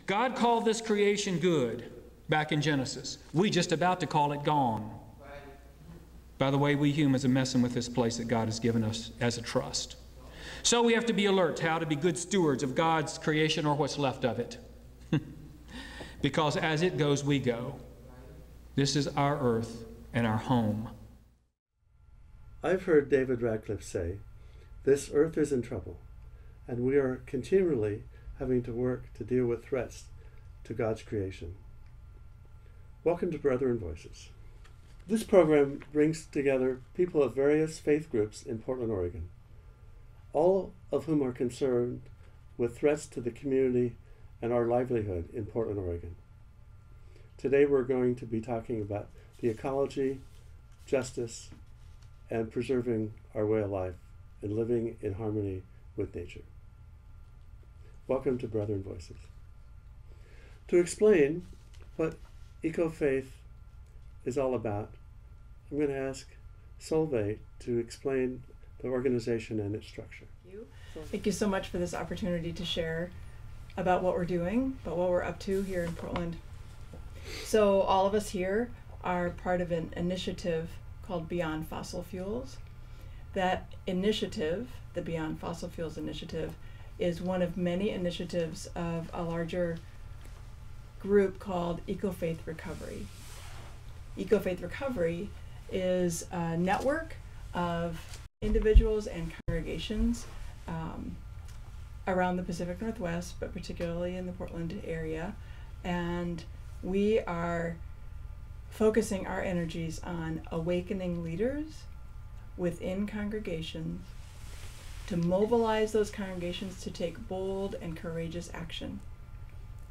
God called this creation good back in Genesis. We just about to call it gone. By the way, we humans are messing with this place that God has given us as a trust. So we have to be alert how to be good stewards of God's creation, or what's left of it. Because as it goes, we go. This is our earth and our home. I've heard David Radcliff say, "This earth is in trouble, and we are continually having to work to deal with threats to God's creation." Welcome to Brethren Voices. This program brings together people of various faith groups in Portland, Oregon, all of whom are concerned with threats to the community and our livelihood in Portland, Oregon. Today we're going to be talking about the ecology, justice, and preserving our way of life and living in harmony with nature. Welcome to Brethren Voices. To explain what EcoFaith is all about, I'm going to ask Solveig to explain the organization and its structure. Thank you so much for this opportunity to share about what we're doing, about what we're up to here in Portland. So all of us here are part of an initiative called Beyond Fossil Fuels. That initiative, the Beyond Fossil Fuels initiative, is one of many initiatives of a larger group called EcoFaith Recovery. EcoFaith Recovery is a network of individuals and congregations around the Pacific Northwest, but particularly in the Portland area. And we are focusing our energies on awakening leaders within congregations to mobilize those congregations to take bold and courageous action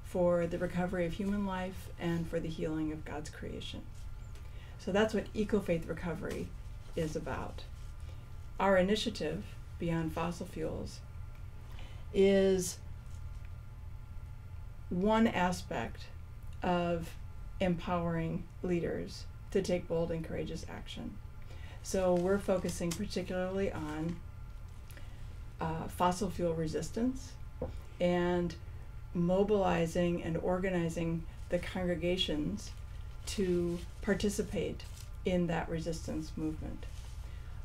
for the recovery of human life and for the healing of God's creation. So that's what EcoFaith Recovery is about. Our initiative, Beyond Fossil Fuels, is one aspect of empowering leaders to take bold and courageous action. So we're focusing particularly on fossil fuel resistance and mobilizing and organizing the congregations to participate in that resistance movement.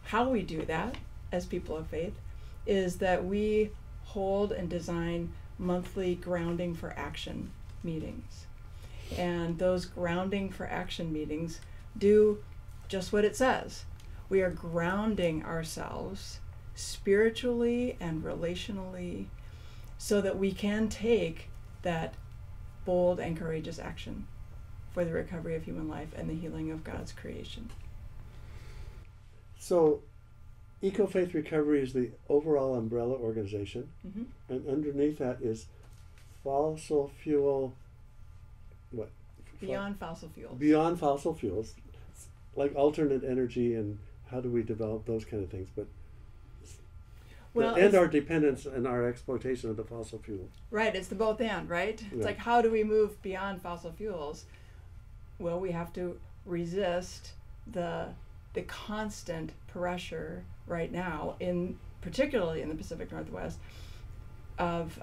How we do that as people of faith is that we hold and design monthly grounding for action meetings. And those grounding for action meetings do just what it says. We are grounding ourselves spiritually and relationally so that we can take that bold and courageous action for the recovery of human life and the healing of God's creation. So EcoFaith Recovery is the overall umbrella organization, and underneath that is fossil fuel, what? Beyond fossil fuels. Beyond fossil fuels, like alternate energy and how do we develop those kind of things, but well, and our dependence and our exploitation of the fossil fuel. Right, it's the both and, right? It's like, how do we move beyond fossil fuels? Well, we have to resist the constant pressure right now, particularly in the Pacific Northwest, of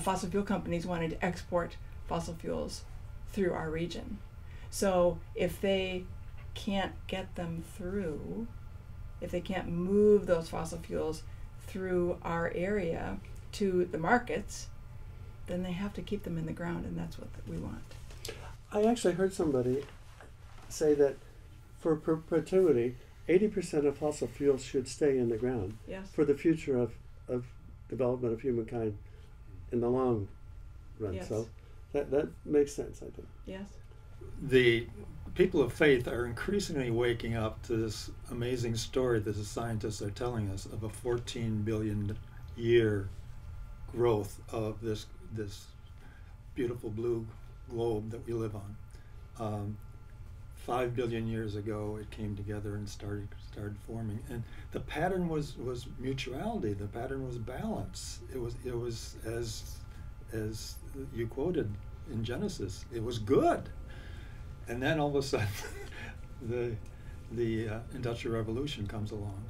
fossil fuel companies wanting to export fossil fuels through our region. So if they can't get them through, if they can't move those fossil fuels through our area to the markets, then they have to keep them in the ground, and that's what we want. I actually heard somebody say that for perpetuity, 80% of fossil fuels should stay in the ground for the future of development of humankind in the long run. Yes. So that makes sense, I think. Yes. The people of faith are increasingly waking up to this amazing story that the scientists are telling us of a 14 billion year growth of this beautiful blue globe that we live on. 5 billion years ago it came together and started forming, and the pattern was mutuality. The pattern was balance. It was as you quoted in Genesis, it was good. And then all of a sudden the Industrial Revolution comes along,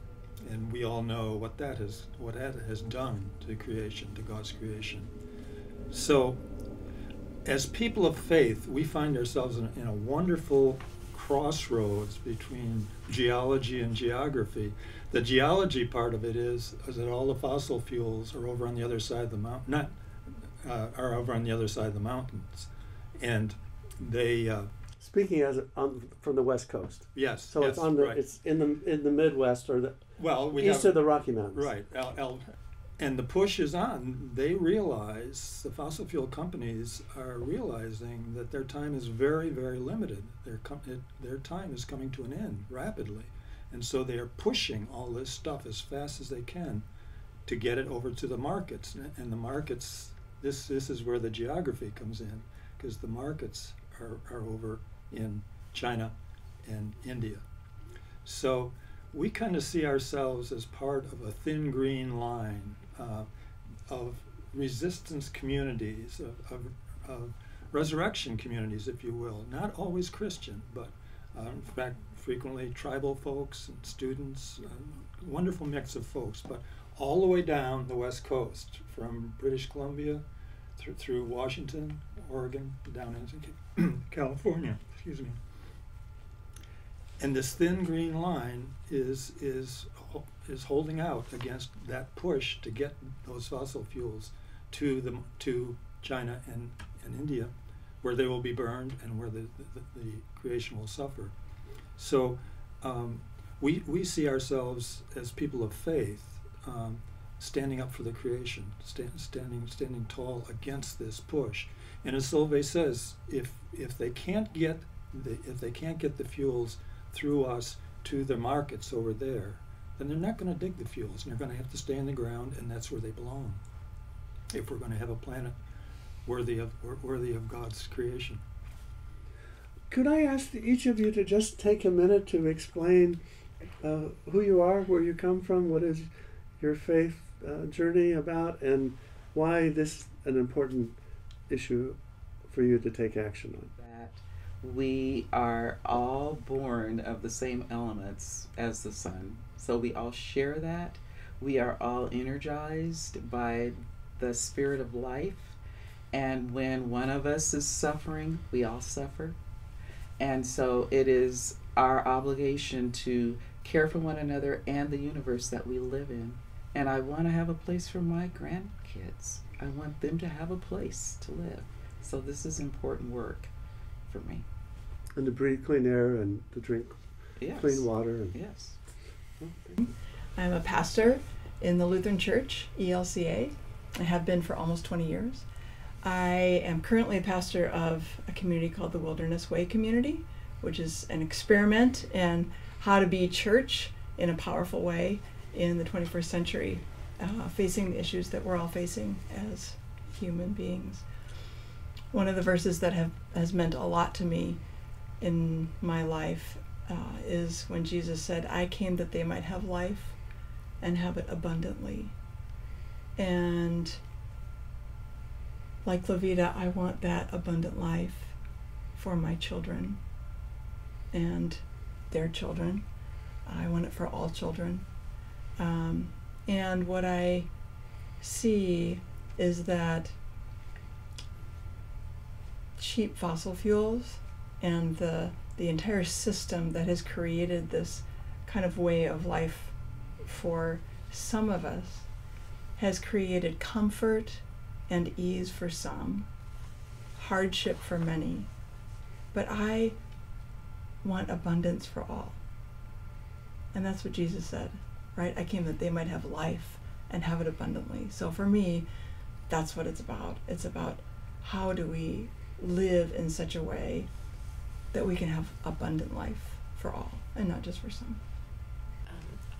and we all know what that has done to creation, to God's creation. So as people of faith, we find ourselves in a wonderful crossroads between geology and geography. The geology part of it is that all the fossil fuels are over on the other side of the mountain, are over on the other side of the mountains, and they. Speaking from the West Coast. Yes. So yes, it's on the right. it's in the Midwest or the east of the Rocky Mountains. Right. And the push is on. They realize, the fossil fuel companies are realizing that their time is very, very limited. Their time is coming to an end rapidly. And so they are pushing all this stuff as fast as they can to get it over to the markets. And the markets, this is where the geography comes in, because the markets are over in China and India. So we kind of see ourselves as part of a thin green line of resistance communities, of resurrection communities, if you will. Not always Christian, but in fact, frequently tribal folks and students, wonderful mix of folks, but all the way down the West Coast, from British Columbia through Washington, Oregon, down into California, excuse me. And this thin green line is holding out against that push to get those fossil fuels to China and India, where they will be burned and where the creation will suffer. So we see ourselves as people of faith, standing up for the creation, standing tall against this push. And as Solveig says, if they can't get the fuels through us to the markets over there, then they're not going to dig the fuels, and they're going to have to stay in the ground, and that's where they belong, if we're going to have a planet worthy of God's creation. Could I ask each of you to just take a minute to explain who you are, where you come from, what is your faith journey about, and why this is an important issue for you to take action on? That we are all born of the same elements as the sun, so we all share that. We are all energized by the spirit of life, and when one of us is suffering, we all suffer. And so it is our obligation to care for one another and the universe that we live in. And I want to have a place for my grandkids. I want them to have a place to live. So this is important work for me. And to breathe clean air and to drink clean water. And yes. I'm a pastor in the Lutheran Church, ELCA. I have been for almost 20 years. I am currently a pastor of a community called the Wilderness Way Community, which is an experiment in how to be church in a powerful way in the 21st century, facing the issues that we're all facing as human beings. One of the verses that has meant a lot to me in my life is when Jesus said, "I came that they might have life and have it abundantly." And like Levita, I want that abundant life for my children and their children. I want it for all children. And what I see is that cheap fossil fuels and the entire system that has created this kind of way of life for some of us has created comfort and ease for some, hardship for many, but I want abundance for all. And that's what Jesus said, right? I came that they might have life and have it abundantly. So for me, that's what it's about. It's about how do we live in such a way that we can have abundant life for all and not just for some.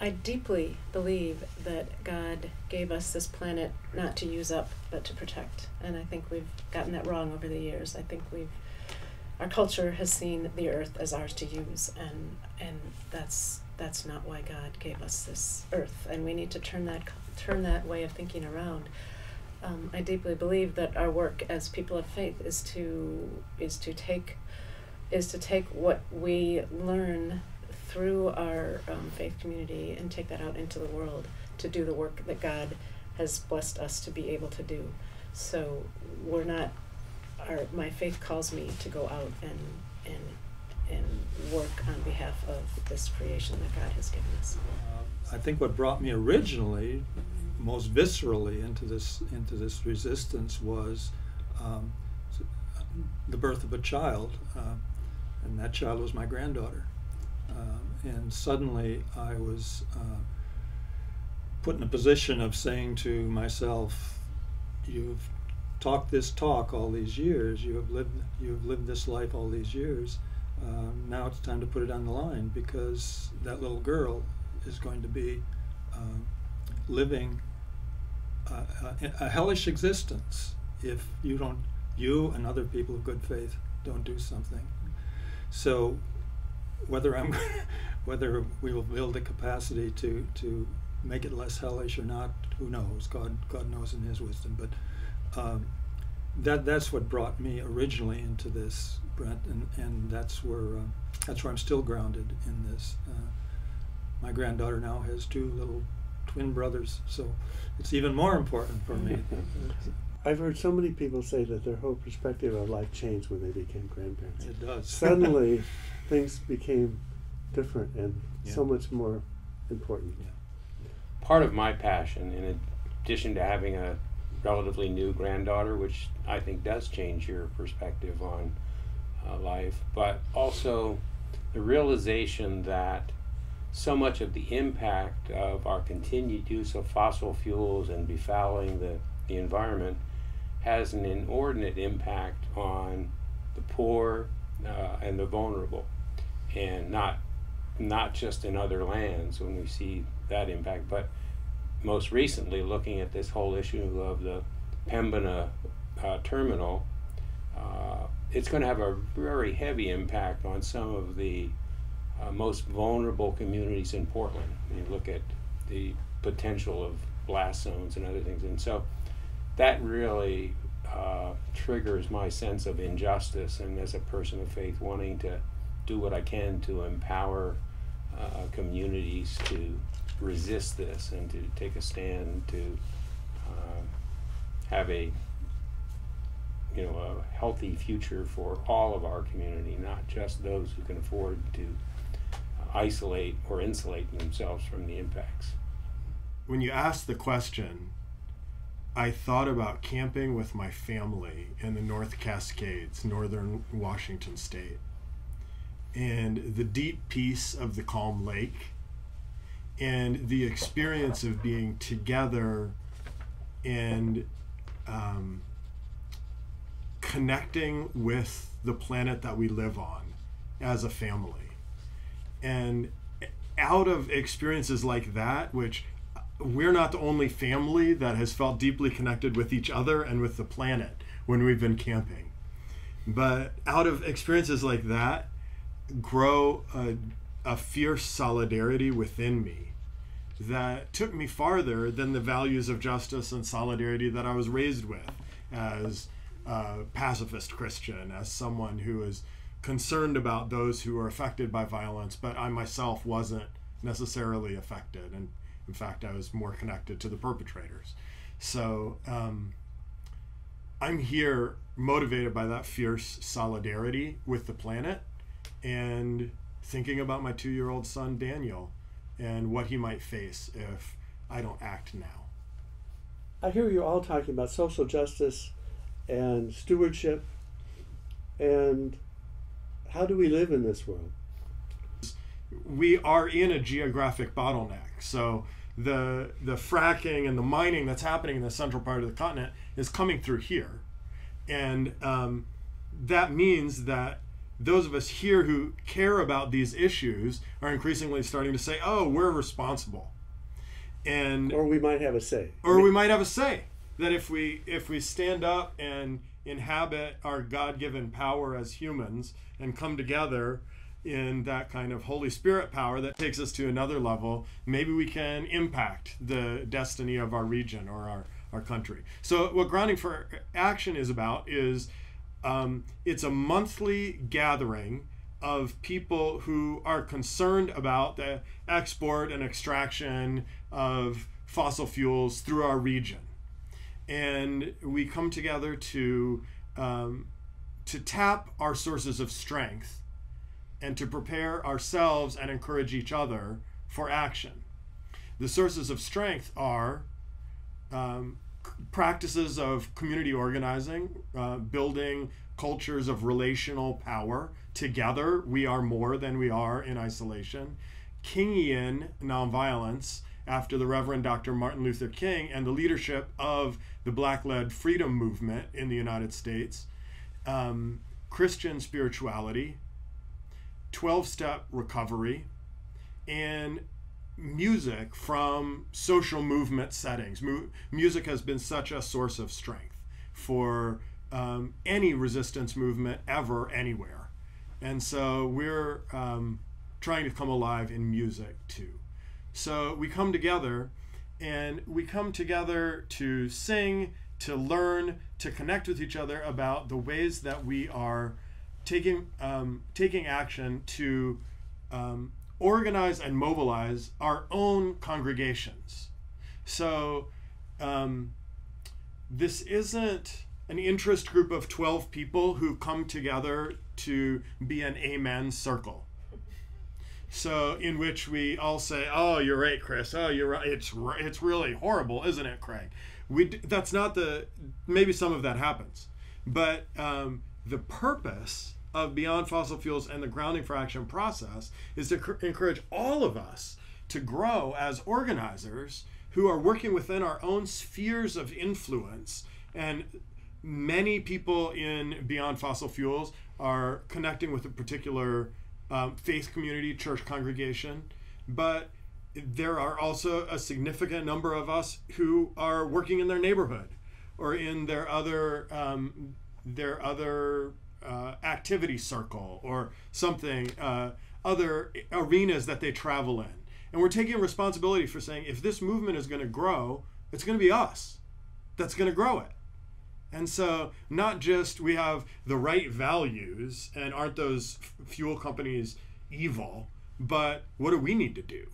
I deeply believe that God gave us this planet not to use up, but to protect. And I think we've gotten that wrong over the years. I think our culture has seen the earth as ours to use, and that's not why God gave us this earth. And we need to turn that way of thinking around. I deeply believe that our work as people of faith is to take what we learn through our faith community and take that out into the world to do the work that God has blessed us to be able to do. So we're not my faith calls me to go out and work on behalf of this creation that God has given us. I think what brought me originally, most viscerally, into this resistance was the birth of a child, and that child was my granddaughter. And suddenly I was put in a position of saying to myself, "You've talked this talk all these years. You have lived this life all these years. Now it's time to put it on the line, because that little girl is going to be living a hellish existence if you and other people of good faith don't do something." So whether we will build the capacity to make it less hellish or not, who knows? God knows in His wisdom. But that's what brought me originally into this, Brent, and that's where I'm still grounded in this. My granddaughter now has 2 little twin brothers, so it's even more important for me. I've heard so many people say that their whole perspective of life changed when they became grandparents. It does. Suddenly, things became different and Yeah. so much more important. Yeah. Part of my passion, in addition to having a relatively new granddaughter, which I think does change your perspective on life, but also the realization that so much of the impact of our continued use of fossil fuels and befouling the environment has an inordinate impact on the poor and the vulnerable, and not just in other lands when we see that impact, but most recently looking at this whole issue of the Pembina terminal. It's going to have a very heavy impact on some of the most vulnerable communities in Portland. When you look at the potential of blast zones and other things, and so that really triggers my sense of injustice, and as a person of faith, wanting to do what I can to empower communities to resist this and to take a stand to have a healthy future for all of our community, not just those who can afford to isolate or insulate themselves from the impacts. When you asked the question, I thought about camping with my family in the North Cascades, northern Washington state, and the deep peace of the calm lake, and the experience of being together and connecting with the planet that we live on as a family. And out of experiences like that, which we're not the only family that has felt deeply connected with each other and with the planet when we've been camping, but out of experiences like that grow a fierce solidarity within me that took me farther than the values of justice and solidarity that I was raised with as a pacifist Christian, as someone who is concerned about those who are affected by violence, but I myself wasn't necessarily affected, and in fact I was more connected to the perpetrators. So I'm here motivated by that fierce solidarity with the planet and thinking about my 2-year-old son Daniel and what he might face if I don't act now. I hear you all talking about social justice and stewardship, and how do we live in this world? We are in a geographic bottleneck. So the fracking and the mining that's happening in the central part of the continent is coming through here. And that means that those of us here who care about these issues are increasingly starting to say, oh, we're responsible. Or we might have a say. We might have a say. That if we stand up and inhabit our God-given power as humans and come together in that kind of Holy Spirit power that takes us to another level, maybe we can impact the destiny of our region or our country. So what Grounding for Action is about is it's a monthly gathering of people who are concerned about the export and extraction of fossil fuels through our region. And we come together to to tap our sources of strength and to prepare ourselves and encourage each other for action. The sources of strength are practices of community organizing, building cultures of relational power. Together, we are more than we are in isolation. Kingian nonviolence, after the Reverend Dr. Martin Luther King and the leadership of the Black-led freedom movement in the United States. Christian spirituality, 12-step recovery, and music from social movement settings. Music has been such a source of strength for any resistance movement ever, anywhere. And so we're trying to come alive in music too. So we come together, and we come together to sing, to learn, to connect with each other about the ways that we are taking action to organize and mobilize our own congregations. So this isn't an interest group of 12 people who come together to be an amen circle. So in which we all say, "Oh, you're right, Chris. Oh, you're right. It's really horrible, isn't it, Craig?" That's not maybe some of that happens, but the purpose of Beyond Fossil Fuels and the Grounding for Action process is to encourage all of us to grow as organizers who are working within our own spheres of influence. And many people in Beyond Fossil Fuels are connecting with a particular faith community, church congregation, but there are also a significant number of us who are working in their neighborhood or in their other activity circle or something, other arenas that they travel in. And we're taking responsibility for saying, if this movement is going to grow, it's going to be us that's going to grow it. And so not just we have the right values and aren't those fuel companies evil, but what do we need to do?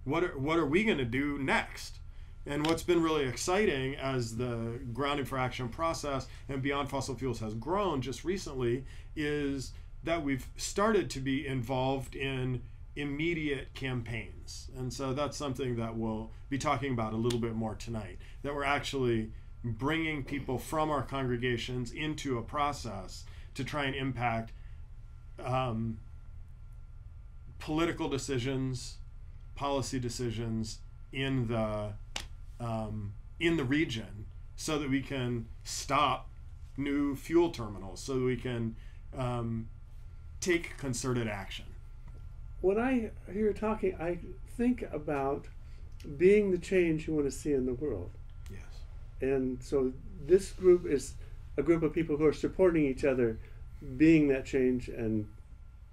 What are we going to do next? And what's been really exciting as the Grounding for Action process and Beyond Fossil Fuels has grown just recently is that we've started to be involved in immediate campaigns. And so that's something that we'll be talking about a little bit more tonight, that we're actually bringing people from our congregations into a process to try and impact political decisions, policy decisions in the region, so that we can stop new fuel terminals, so that we can take concerted action. When I hear you talking, I think about being the change you want to see in the world. Yes. And so this group is a group of people who are supporting each other, being that change and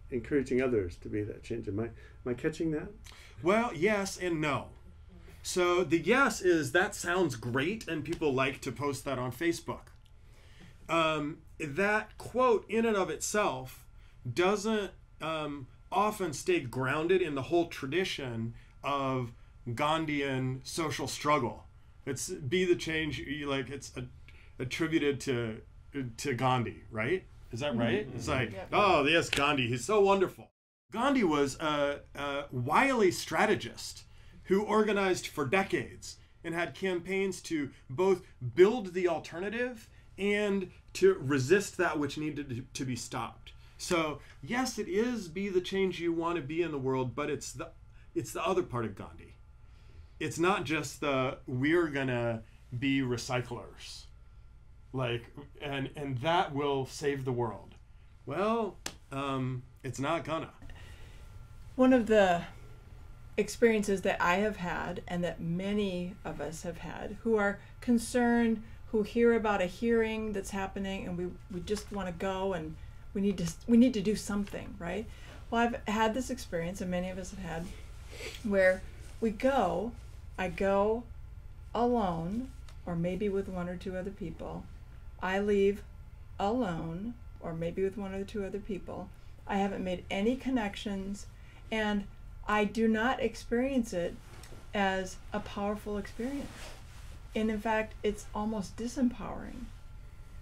encouraging others to be that change. Am I catching that? Well, yes and no. So the yes is that sounds great, and people like to post that on Facebook. That quote in and of itself doesn't often stay grounded in the whole tradition of Gandhian social struggle. It's be the change, like it's attributed to Gandhi, right? Is that right? Mm-hmm. It's like, yeah. Oh, yes, Gandhi, he's so wonderful. Gandhi was a wily strategist who organized for decades and had campaigns to both build the alternative and to resist that which needed to be stopped. So yes, it is be the change you want to be in the world, but it's the other part of Gandhi. It's not just we're gonna be recyclers, and that will save the world. Well, it's not gonna. One of the experiences that I have had, and that many of us have had, who are concerned, who hear about a hearing that's happening, and we just want to go, and we need to do something, right? Well, I've had this experience, and many of us have had, where I go alone, or maybe with one or two other people. I leave alone, or maybe with one or two other people. I haven't made any connections, and I do not experience it as a powerful experience. And in fact, it's almost disempowering.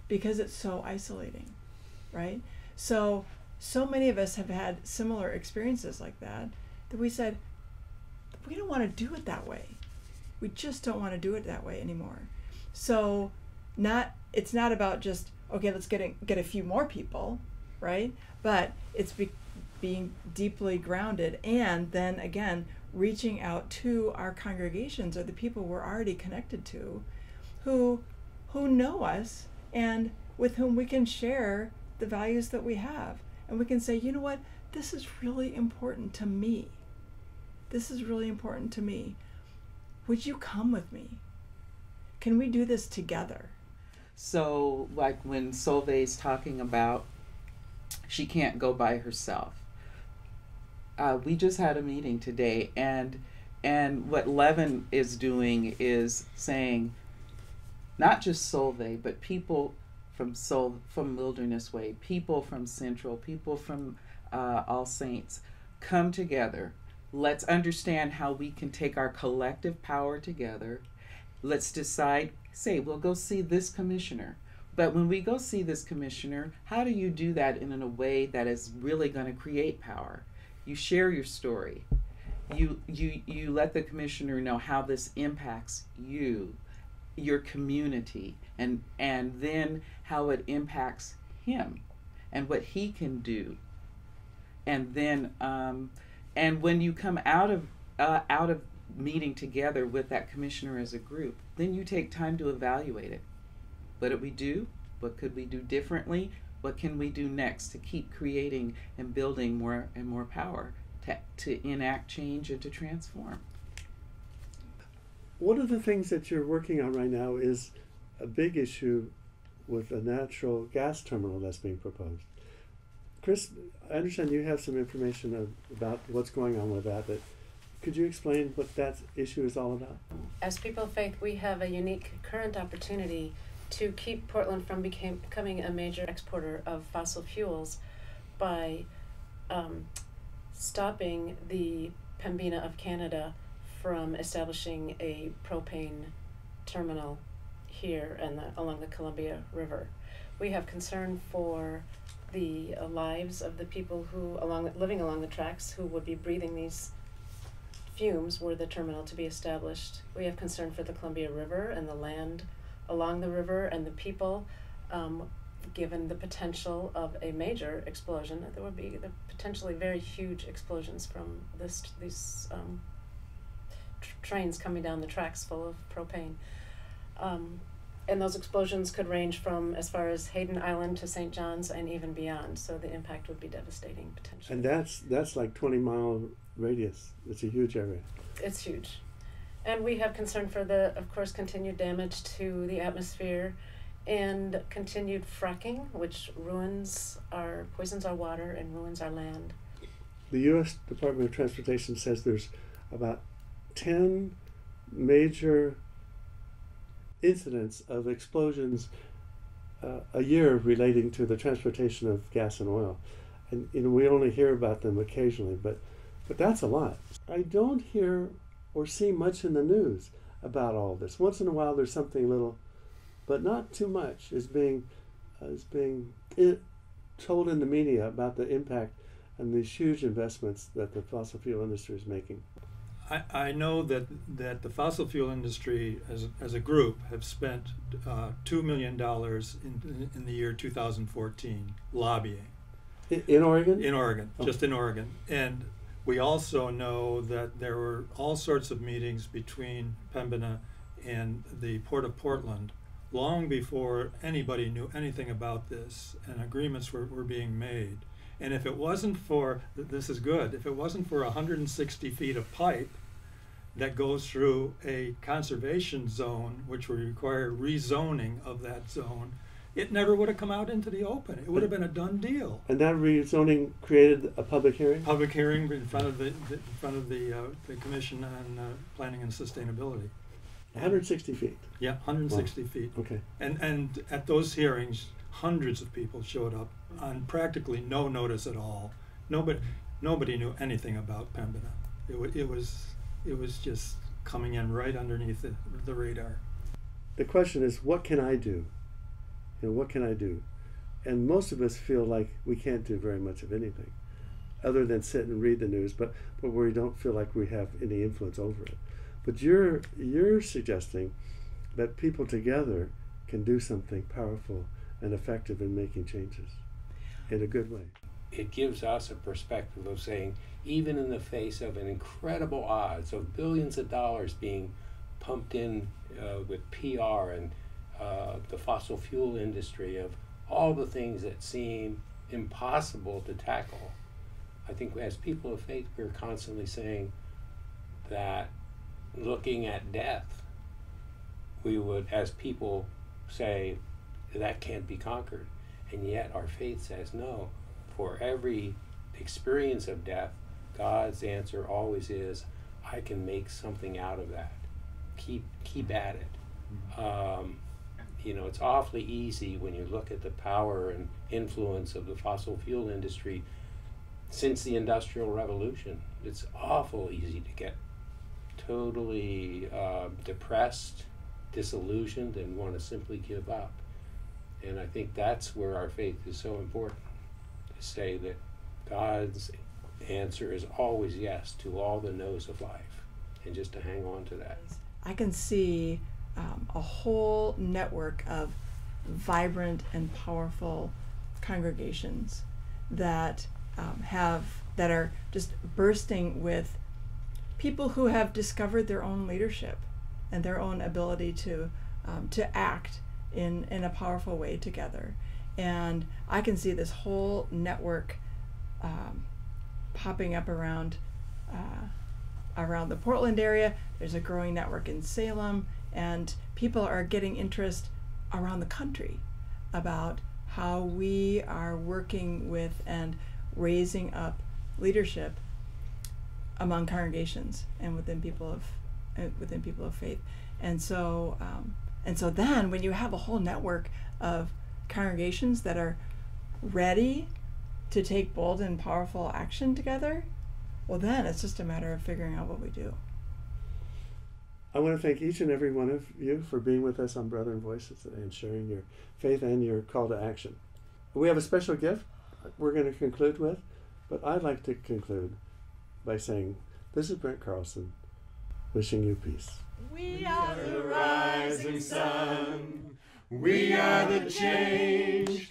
because it's so isolating, right? So many of us have had similar experiences like that we said, we don't want to do it that way. We just don't want to do it that way anymore. So it's not about just, okay, let's get a few more people, right? But it's being deeply grounded, and then again, reaching out to our congregations or the people we're already connected to who know us and with whom we can share the values that we have. And we can say, you know what, this is really important to me. This is really important to me. Would you come with me? Can we do this together? So, like when Solvay's talking about she can't go by herself. We just had a meeting today, and what Levin is doing is saying, not just Solvay, but people from Wilderness Way, people from Central, people from All Saints, come together. Let's understand how we can take our collective power together. Let's decide, say, we'll go see this commissioner. But when we go see this commissioner, how do you do that in a way that is really going to create power? You share your story. You let the commissioner know how this impacts you, your community, and then how it impacts him and what he can do. And then and when you come out of meeting together with that commissioner as a group, then you take time to evaluate it. What did we do? What could we do differently? What can we do next to keep creating and building more and more power to enact change and to transform? One of the things that you're working on right now is a big issue with a natural gas terminal that's being proposed. Chris, I understand you have some information about what's going on with that, but could you explain what that issue is all about? As people of faith, we have a unique current opportunity to keep Portland from becoming a major exporter of fossil fuels by stopping the Pembina of Canada from establishing a propane terminal here and along the Columbia River. We have concern for the lives of the people who living along the tracks who would be breathing these fumes were the terminal to be established. We have concern for the Columbia River and the land along the river and the people, given the potential of a major explosion. There would be potentially very huge explosions from these trains coming down the tracks full of propane. And those explosions could range from as far as Hayden Island to St. John's and even beyond, so the impact would be devastating potentially. And that's like 20-mile radius. It's a huge area. It's huge. And we have concern for the, of course, continued damage to the atmosphere and continued fracking, which poisons our water and ruins our land. The U.S. Department of Transportation says there's about 10 major incidents of explosions a year relating to the transportation of gas and oil. And we only hear about them occasionally, but that's a lot. I don't hear or see much in the news about all this. Once in a while there's something little, but not too much is being told in the media about the impact and these huge investments that the fossil fuel industry is making. I know that the fossil fuel industry as a group have spent $2 million in the year 2014 lobbying. In Oregon? In Oregon, oh. Just in Oregon. And we also know that there were all sorts of meetings between Pembina and the Port of Portland long before anybody knew anything about this, and agreements were being made. And if it wasn't for, this is good, if it wasn't for 160 feet of pipe that goes through a conservation zone, which would require rezoning of that zone, it never would have come out into the open. It would have been a done deal. And that rezoning created a public hearing? Public hearing in front of the Commission on Planning and Sustainability. 160 feet? Yeah, 160 wow. feet. Okay. And at those hearings, hundreds of people showed up on practically no notice at all. Nobody knew anything about Pembina. It was just coming in right underneath the radar. The question is, what can I do? what can I do? And most of us feel like we can't do very much of anything other than sit and read the news, but we don't feel like we have any influence over it. But you're suggesting that people together can do something powerful and effective in making changes in a good way. It gives us a perspective of saying, even in the face of an incredible odds of billions of dollars being pumped in with PR and the fossil fuel industry, of all the things that seem impossible to tackle, I think as people of faith, we're constantly saying that looking at death, we would, as people, say that can't be conquered. And yet our faith says no. For every experience of death, God's answer always is, I can make something out of that. Keep at it. It's awfully easy when you look at the power and influence of the fossil fuel industry since the Industrial Revolution. It's awful easy to get totally depressed, disillusioned, and want to simply give up. And I think that's where our faith is so important, to say that God's answer is always yes to all the no's of life, and just to hang on to that. I can see a whole network of vibrant and powerful congregations that are just bursting with people who have discovered their own leadership and their own ability to act in a powerful way together. And I can see this whole network popping up around the Portland area. There's a growing network in Salem, and people are getting interest around the country about how we are working with and raising up leadership among congregations and within people of faith. And so then when you have a whole network of congregations that are ready to take bold and powerful action together, well, then it's just a matter of figuring out what we do. I want to thank each and every one of you for being with us on Brethren Voices today and sharing your faith and your call to action. We have a special gift we're going to conclude with, but I'd like to conclude by saying, this is Brent Carlson, wishing you peace. We are the rising sun. We are the change